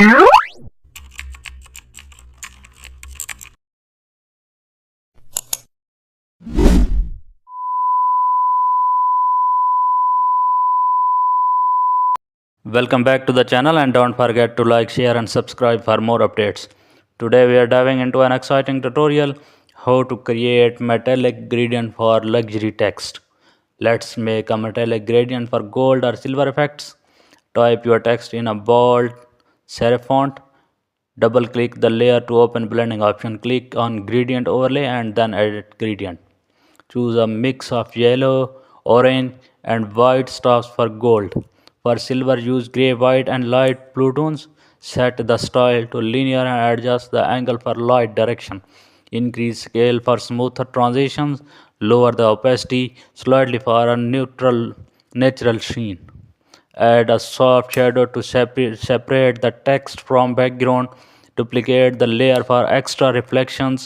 Welcome back to the channel and don't forget to like, share and subscribe for more updates. Today we are diving into an exciting tutorial how to create metallic gradient for luxury text. Let's make a metallic gradient for gold or silver effects. Type your text in a bold serif font. Double click the layer to open blending option. Click on gradient overlay and then edit gradient. Choose a mix of yellow, orange and white stripes for gold. For silver, use grey, white and light blue tones. Set the style to linear and adjust the angle for light direction. Increase scale for smoother transitions. Lower the opacity slightly for a neutral natural sheen. Add a soft shadow to separate the text from background. Duplicate the layer for extra reflections.